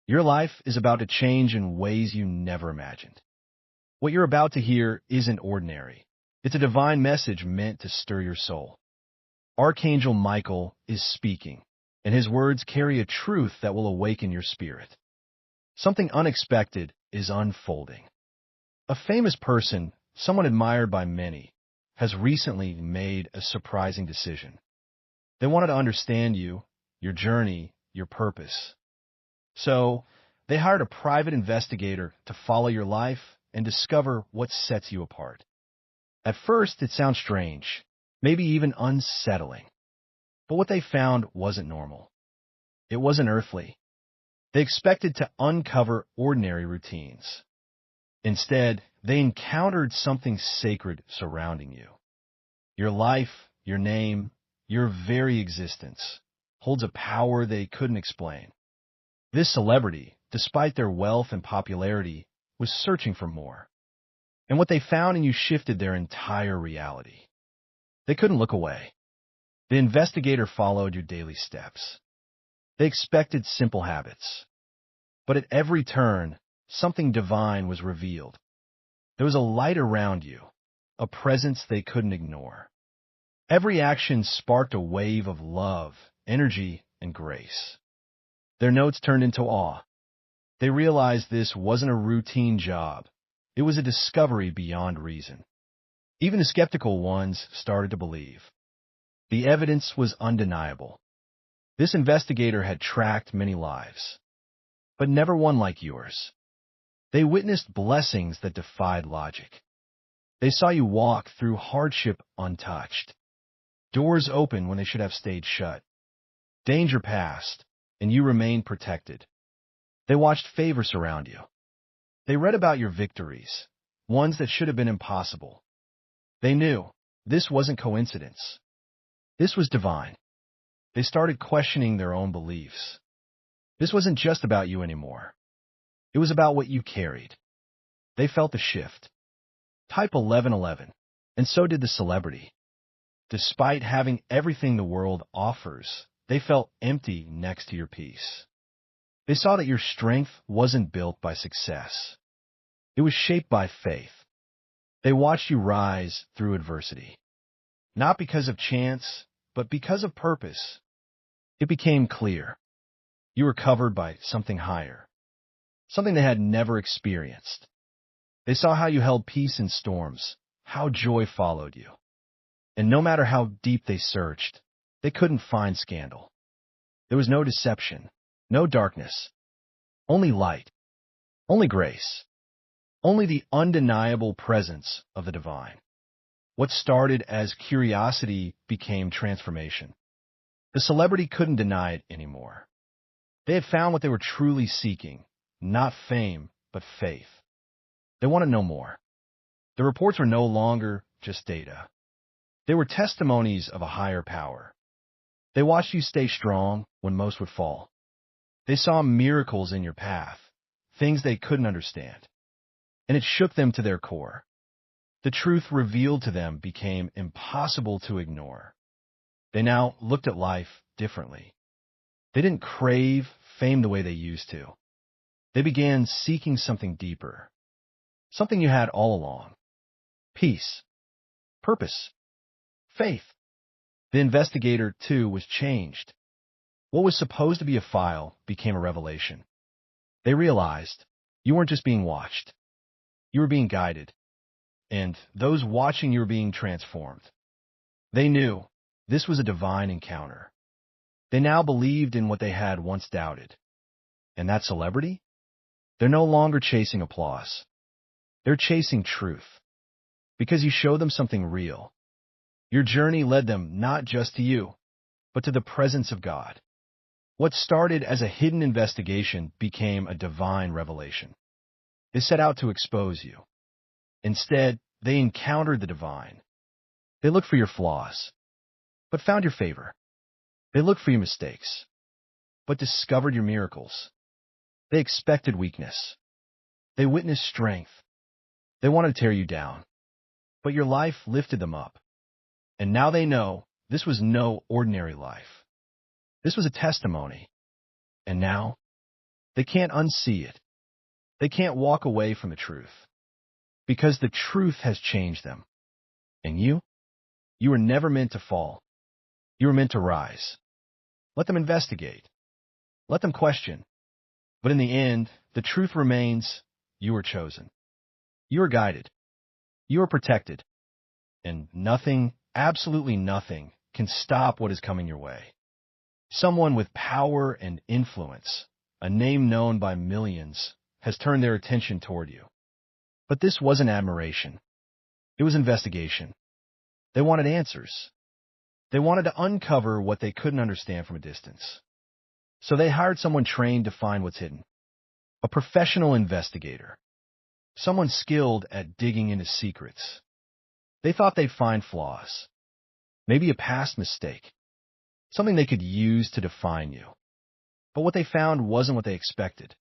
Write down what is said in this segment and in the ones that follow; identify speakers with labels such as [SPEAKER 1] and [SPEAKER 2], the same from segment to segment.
[SPEAKER 1] Your life is about to change in ways you never imagined. What you're about to hear isn't ordinary. It's a divine message meant to stir your soul. Archangel Michael is speaking, and his words carry a truth that will awaken your spirit. Something unexpected is unfolding. A famous person, someone admired by many, has recently made a surprising decision. They wanted to understand you, your journey, your purpose. So, they hired a private investigator to follow your life and discover what sets you apart. At first, it sounds strange, maybe even unsettling. But what they found wasn't normal. It wasn't earthly. They expected to uncover ordinary routines. Instead, they encountered something sacred surrounding you. Your life, your name, your very existence holds a power they couldn't explain. This celebrity, despite their wealth and popularity, was searching for more. And what they found in you shifted their entire reality. They couldn't look away. The investigator followed your daily steps. They expected simple habits. But at every turn, something divine was revealed. There was a light around you, a presence they couldn't ignore. Every action sparked a wave of love, energy, and grace. Their notes turned into awe. They realized this wasn't a routine job. It was a discovery beyond reason. Even the skeptical ones started to believe. The evidence was undeniable. This investigator had tracked many lives, but never one like yours. They witnessed blessings that defied logic. They saw you walk through hardship untouched. Doors open when they should have stayed shut. Danger passed, and you remained protected. They watched favor surround you. They read about your victories, ones that should have been impossible. They knew this wasn't coincidence. This was divine. They started questioning their own beliefs. This wasn't just about you anymore. It was about what you carried. They felt the shift. Type 1111, and so did the celebrity. Despite having everything the world offers, they felt empty next to your peace. They saw that your strength wasn't built by success. It was shaped by faith. They watched you rise through adversity. Not because of chance, but because of purpose. It became clear. You were covered by something higher. Something they had never experienced. They saw how you held peace in storms, how joy followed you. And no matter how deep they searched, they couldn't find scandal. There was no deception, no darkness, only light, only grace, only the undeniable presence of the divine. What started as curiosity became transformation. The celebrity couldn't deny it anymore. They had found what they were truly seeking, not fame, but faith. They wanted to know more. The reports were no longer just data. They were testimonies of a higher power. They watched you stay strong when most would fall. They saw miracles in your path, things they couldn't understand. And it shook them to their core. The truth revealed to them became impossible to ignore. They now looked at life differently. They didn't crave fame the way they used to. They began seeking something deeper, something you had all along. Peace, purpose, faith. The investigator, too, was changed. What was supposed to be a file became a revelation. They realized you weren't just being watched. You were being guided. And those watching you were being transformed. They knew this was a divine encounter. They now believed in what they had once doubted. And that celebrity? They're no longer chasing applause. They're chasing truth. Because you showed them something real. Your journey led them not just to you, but to the presence of God. What started as a hidden investigation became a divine revelation. They set out to expose you. Instead, they encountered the divine. They looked for your flaws, but found your favor. They looked for your mistakes, but discovered your miracles. They expected weakness. They witnessed strength. They wanted to tear you down, but your life lifted them up. And now they know this was no ordinary life. This was a testimony. And now, They can't unsee it. They can't walk away from the truth. Because the truth has changed them. And you were never meant to fall. You were meant to rise. Let them investigate. Let them question. But in the end, the truth remains, you were chosen. You were guided. You were protected. And nothing, absolutely nothing, can stop what is coming your way. Someone with power and influence, a name known by millions, has turned their attention toward you. But this wasn't admiration. It was investigation. They wanted answers. They wanted to uncover what they couldn't understand from a distance. So they hired someone trained to find what's hidden. A professional investigator. Someone skilled at digging into secrets. They thought they'd find flaws. Maybe a past mistake. Something they could use to define you. But what they found wasn't what they expected.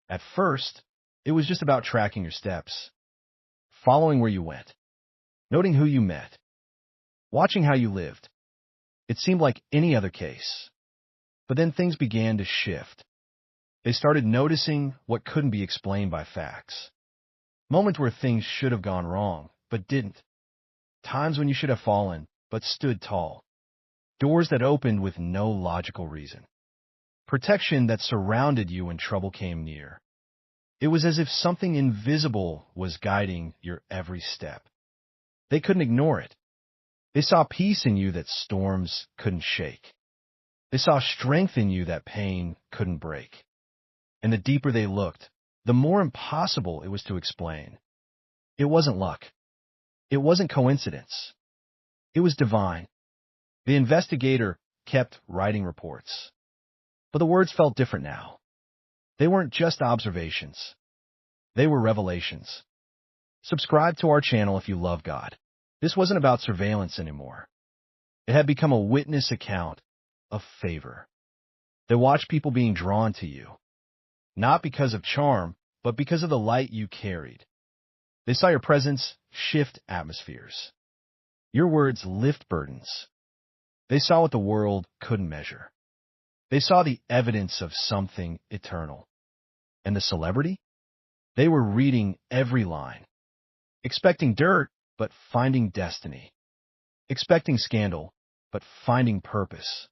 [SPEAKER 1] At first, it was just about tracking your steps. Following where you went. Noting who you met. Watching how you lived. It seemed like any other case. But then things began to shift. They started noticing what couldn't be explained by facts. Moments where things should have gone wrong, but didn't. Times when you should have fallen, but stood tall. Doors that opened with no logical reason. Protection that surrounded you when trouble came near. It was as if something invisible was guiding your every step. They couldn't ignore it. They saw peace in you that storms couldn't shake. They saw strength in you that pain couldn't break. And the deeper they looked, the more impossible it was to explain. It wasn't luck. It wasn't coincidence. It was divine. The investigator kept writing reports. But the words felt different now. They weren't just observations. They were revelations. Subscribe to our channel if you love God. This wasn't about surveillance anymore. It had become a witness account of favor. They watched people being drawn to you. Not because of charm, but because of the light you carried. They saw your presence shift atmospheres. Your words lift burdens. They saw what the world couldn't measure. They saw the evidence of something eternal. And the celebrity? They were reading every line. Expecting dirt, but finding destiny. Expecting scandal, but finding purpose.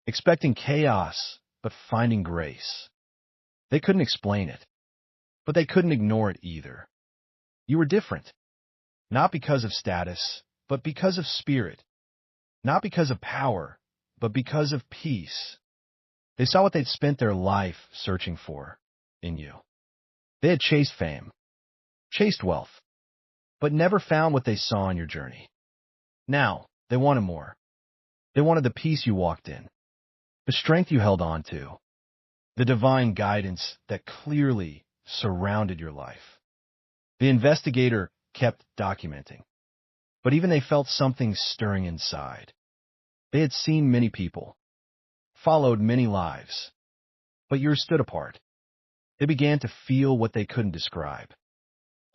[SPEAKER 1] Expecting chaos, but finding grace. They couldn't explain it, but they couldn't ignore it either. You were different. Not because of status, but because of spirit. Not because of power, but because of peace. They saw what they'd spent their life searching for in you. They had chased fame, chased wealth, but never found what they saw on your journey. Now, they wanted more. They wanted the peace you walked in, the strength you held on to, the divine guidance that clearly surrounded your life. The investigator kept documenting, but even they felt something stirring inside. They had seen many people, followed many lives, but yours stood apart. They began to feel what they couldn't describe,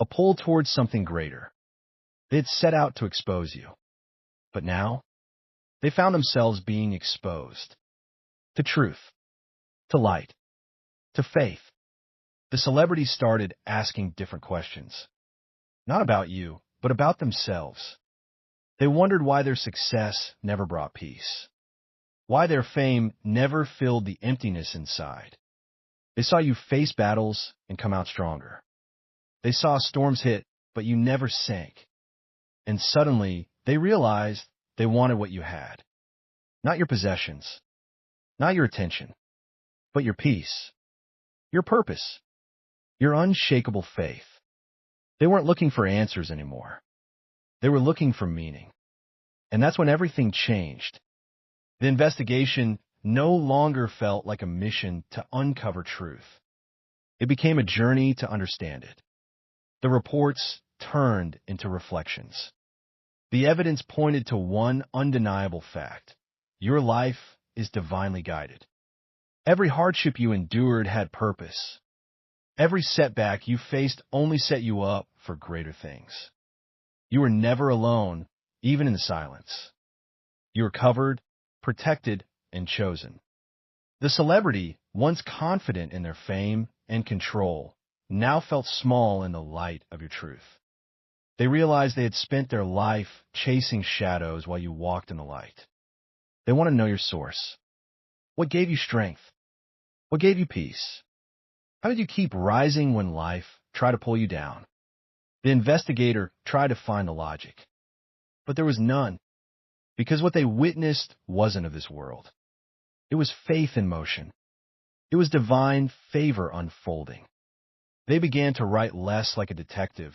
[SPEAKER 1] a pull towards something greater. They had set out to expose you, but now they found themselves being exposed to truth, to light, to faith. The celebrities started asking different questions, not about you, but about themselves. They wondered why their success never brought peace, why their fame never filled the emptiness inside. They saw you face battles and come out stronger. They saw storms hit, but you never sank. And suddenly, they realized they wanted what you had. Not your possessions, not your attention, but your peace, your purpose, your unshakable faith. They weren't looking for answers anymore. They were looking for meaning. And that's when everything changed. The investigation no longer felt like a mission to uncover truth. It became a journey to understand it. The reports turned into reflections. The evidence pointed to one undeniable fact. Your life is divinely guided. Every hardship you endured had purpose. Every setback you faced only set you up for greater things. You were never alone, even in the silence. You were covered, protected, and chosen. The celebrity once confident in their fame and control, now felt small in the light of your truth. They realized they had spent their life chasing shadows while you walked in the light. They want to know your source. What gave you strength? What gave you peace? How did you keep rising when life tried to pull you down? The investigator tried to find the logic, but there was none, because what they witnessed wasn't of this world. It was faith in motion. It was divine favor unfolding. They began to write less like a detective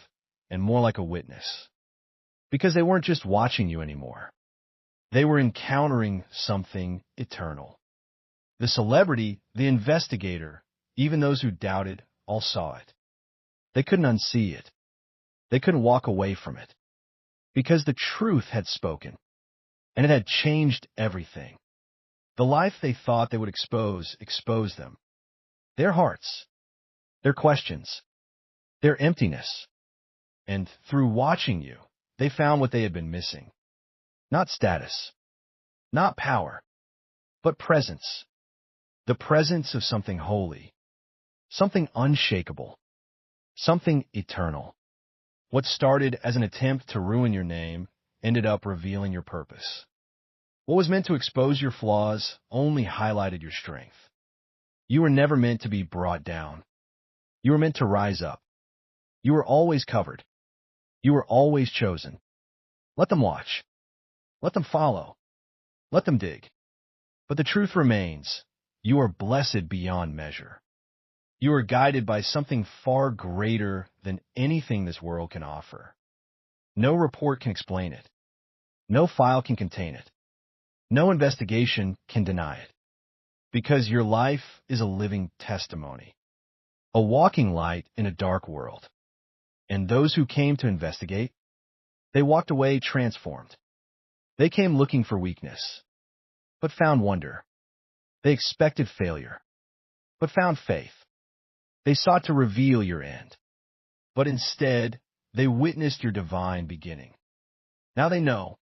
[SPEAKER 1] and more like a witness, because they weren't just watching you anymore. They were encountering something eternal. The celebrity, the investigator, even those who doubted, all saw it. They couldn't unsee it. They couldn't walk away from it, because the truth had spoken, and it had changed everything. The life they thought they would exposed them. Their hearts, their questions, their emptiness. And through watching you, they found what they had been missing. Not status, not power, but presence. The presence of something holy, something unshakable, something eternal. What started as an attempt to ruin your name ended up revealing your purpose. What was meant to expose your flaws only highlighted your strength. You were never meant to be brought down. You were meant to rise up. You were always covered. You were always chosen. Let them watch. Let them follow. Let them dig. But the truth remains, you are blessed beyond measure. You are guided by something far greater than anything this world can offer. No report can explain it. No file can contain it. No investigation can deny it. Because your life is a living testimony, a walking light in a dark world. And those who came to investigate, they walked away transformed. They came looking for weakness, but found wonder. They expected failure, but found faith. They sought to reveal your end, but instead, they witnessed your divine beginning. Now they know.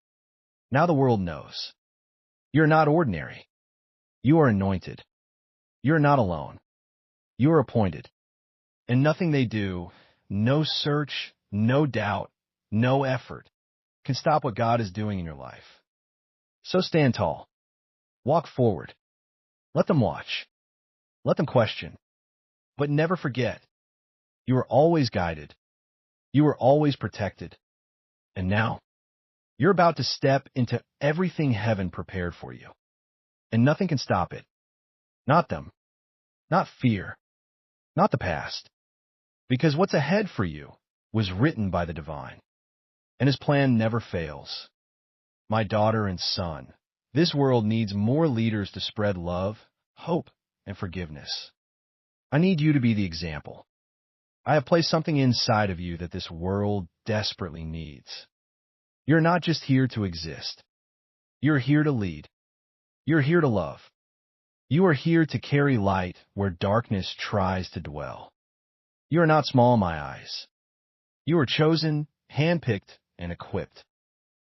[SPEAKER 1] Now the world knows. You're not ordinary. You are anointed. You're not alone. You are appointed. And nothing they do, no search, no doubt, no effort, can stop what God is doing in your life. So stand tall. Walk forward. Let them watch. Let them question. But never forget, you are always guided. You are always protected. And now, you're about to step into everything heaven prepared for you. And nothing can stop it. Not them. Not fear. Not the past. Because what's ahead for you was written by the divine. And his plan never fails. My daughter and son, this world needs more leaders to spread love, hope, and forgiveness. I need you to be the example. I have placed something inside of you that this world desperately needs. You're not just here to exist. You're here to lead. You're here to love. You are here to carry light where darkness tries to dwell. You are not small in my eyes. You are chosen, handpicked, and equipped.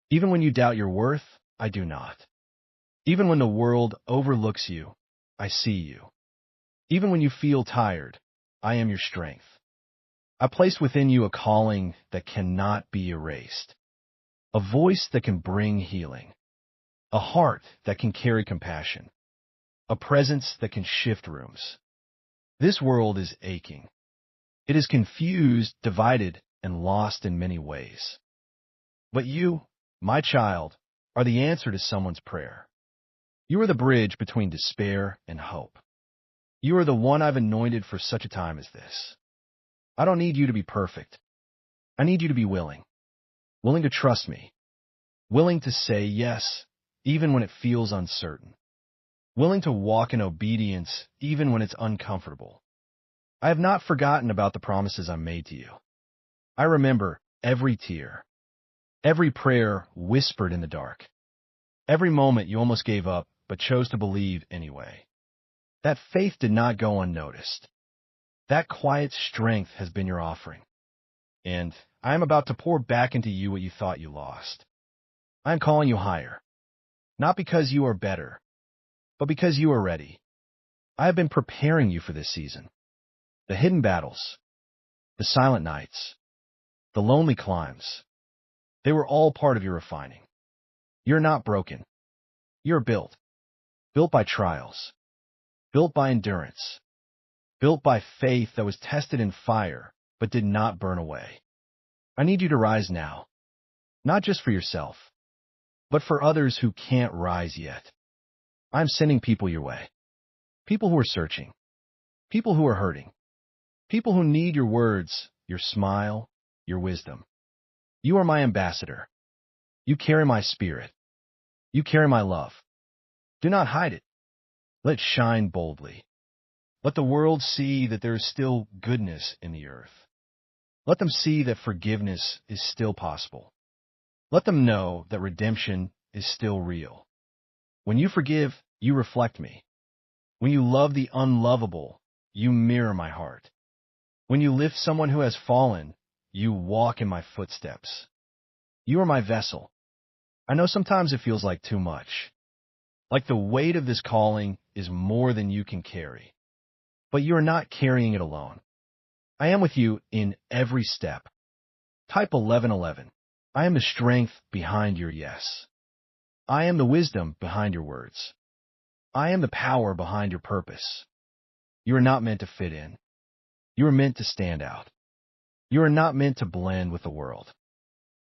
[SPEAKER 1] Even when you doubt your worth, I do not. Even when the world overlooks you, I see you. Even when you feel tired, I am your strength. I place within you a calling that cannot be erased, a voice that can bring healing, a heart that can carry compassion, a presence that can shift rooms. This world is aching. It is confused, divided, and lost in many ways. But you, my child, are the answer to someone's prayer. You are the bridge between despair and hope. You are the one I've anointed for such a time as this. I don't need you to be perfect. I need you to be willing. Willing to trust me. Willing to say yes, even when it feels uncertain. Willing to walk in obedience, even when it's uncomfortable. I have not forgotten about the promises I made to you. I remember every tear, every prayer whispered in the dark, every moment you almost gave up but chose to believe anyway. That faith did not go unnoticed. That quiet strength has been your offering. And I am about to pour back into you what you thought you lost. I am calling you higher, not because you are better, but because you are ready. I have been preparing you for this season. The hidden battles, the silent nights, the lonely climbs, they were all part of your refining. You're not broken. You're built. Built by trials. Built by endurance. Built by faith that was tested in fire, but did not burn away. I need you to rise now. Not just for yourself, but for others who can't rise yet. I'm sending people your way. People who are searching. People who are hurting. People who need your words, your smile, your wisdom. You are my ambassador. You carry my spirit. You carry my love. Do not hide it. Let it shine boldly. Let the world see that there is still goodness in the earth. Let them see that forgiveness is still possible. Let them know that redemption is still real. When you forgive, you reflect me. When you love the unlovable, you mirror my heart. When you lift someone who has fallen, you walk in my footsteps. You are my vessel. I know sometimes it feels like too much. Like the weight of this calling is more than you can carry. But you are not carrying it alone. I am with you in every step. Type 1111. I am the strength behind your yes. I am the wisdom behind your words. I am the power behind your purpose. You are not meant to fit in. You are meant to stand out. You are not meant to blend with the world.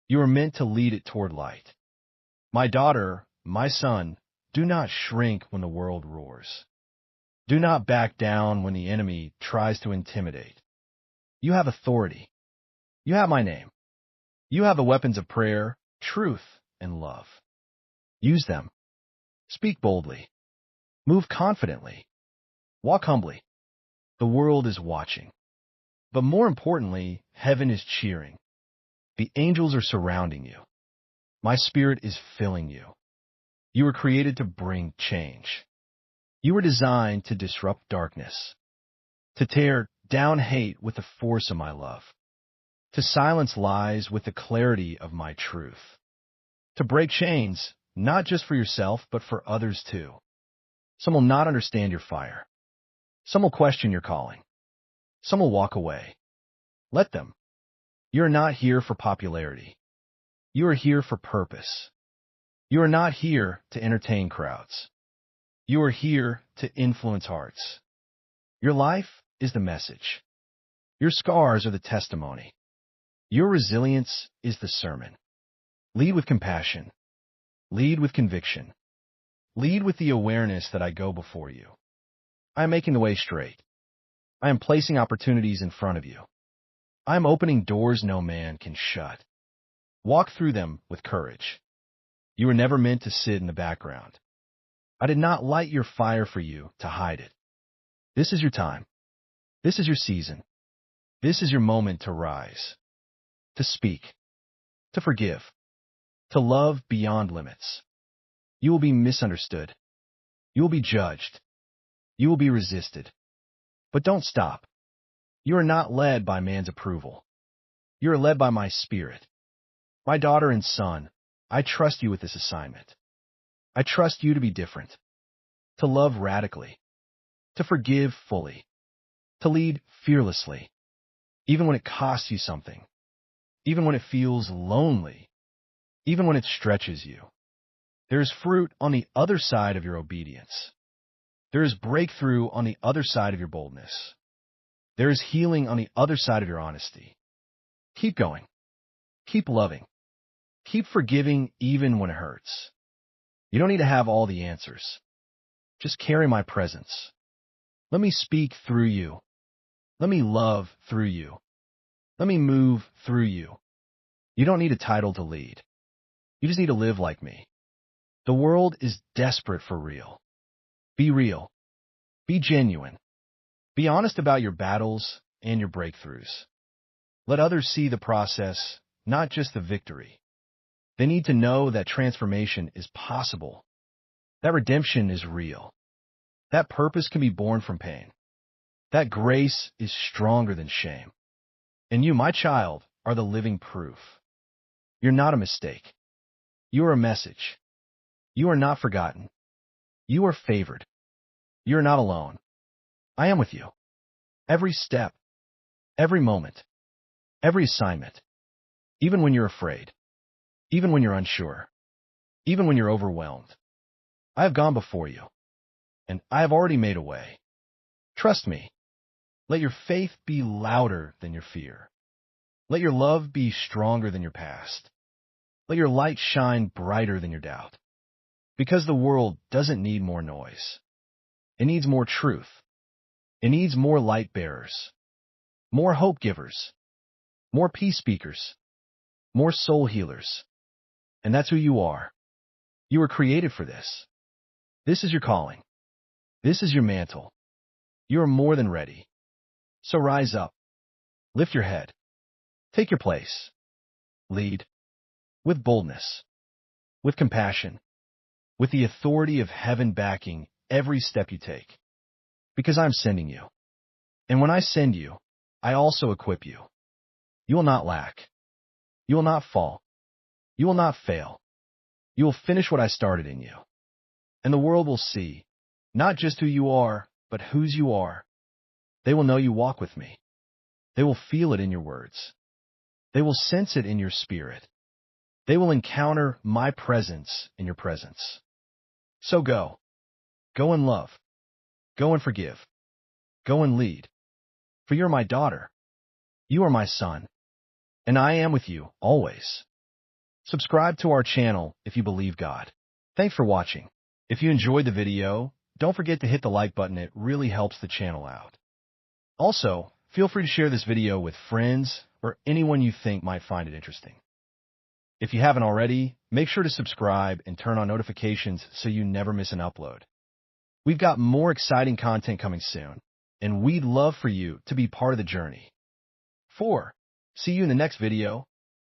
[SPEAKER 1] You are meant to lead it toward light. My daughter, my son, do not shrink when the world roars. Do not back down when the enemy tries to intimidate. You have authority. You have my name. You have the weapons of prayer, truth, and love. Use them. Speak boldly. Move confidently. Walk humbly. The world is watching. But more importantly, heaven is cheering. The angels are surrounding you. My spirit is filling you. You were created to bring change. You were designed to disrupt darkness, to tear down hate with the force of my love, to silence lies with the clarity of my truth, to break chains, not just for yourself, but for others too. Some will not understand your fire. Some will question your calling. Some will walk away. Let them. You are not here for popularity. You are here for purpose. You are not here to entertain crowds. You are here to influence hearts. Your life is the message. Your scars are the testimony. Your resilience is the sermon. Lead with compassion. Lead with conviction. Lead with the awareness that I go before you. I am making the way straight. I am placing opportunities in front of you. I am opening doors no man can shut. Walk through them with courage. You were never meant to sit in the background. I did not light your fire for you to hide it. This is your time. This is your season. This is your moment to rise, to speak, to forgive, to love beyond limits. You will be misunderstood. You will be judged. You will be resisted. But don't stop. You are not led by man's approval. You are led by my spirit. My daughter and son, I trust you with this assignment. I trust you to be different, to love radically, to forgive fully, to lead fearlessly, even when it costs you something, even when it feels lonely, even when it stretches you. There is fruit on the other side of your obedience. There is breakthrough on the other side of your boldness. There is healing on the other side of your honesty. Keep going. Keep loving. Keep forgiving even when it hurts. You don't need to have all the answers. Just carry my presence. Let me speak through you. Let me love through you. Let me move through you. You don't need a title to lead. You just need to live like me. The world is desperate for real. Be real. Be genuine. Be honest about your battles and your breakthroughs. Let others see the process, not just the victory. They need to know that transformation is possible, that redemption is real, that purpose can be born from pain, that grace is stronger than shame. And you, my child, are the living proof. You're not a mistake. You are a message. You are not forgotten. You are favored. You are not alone. I am with you. Every step, every moment, every assignment. Even when you're afraid, even when you're unsure, even when you're overwhelmed. I have gone before you, and I have already made a way. Trust me. Let your faith be louder than your fear. Let your love be stronger than your past. Let your light shine brighter than your doubt. Because the world doesn't need more noise. It needs more truth. It needs more light bearers, more hope givers, more peace speakers, more soul healers. And that's who you are. You were created for this. This is your calling. This is your mantle. You are more than ready. So rise up. Lift your head. Take your place. Lead. With boldness. With compassion. With the authority of heaven backing every step you take. Because I'm sending you. And when I send you, I also equip you. You will not lack. You will not fall. You will not fail. You will finish what I started in you. And the world will see, not just who you are, but whose you are. They will know you walk with me. They will feel it in your words. They will sense it in your spirit. They will encounter my presence in your presence. So go. Go and love. Go and forgive. Go and lead. For you're my daughter. You are my son. And I am with you, always. Subscribe to our channel if you believe God. Thanks for watching. If you enjoyed the video, don't forget to hit the like button. It really helps the channel out. Also, feel free to share this video with friends or anyone you think might find it interesting. If you haven't already, make sure to subscribe and turn on notifications so you never miss an upload. We've got more exciting content coming soon, and we'd love for you to be part of the journey. 4. See you in the next video.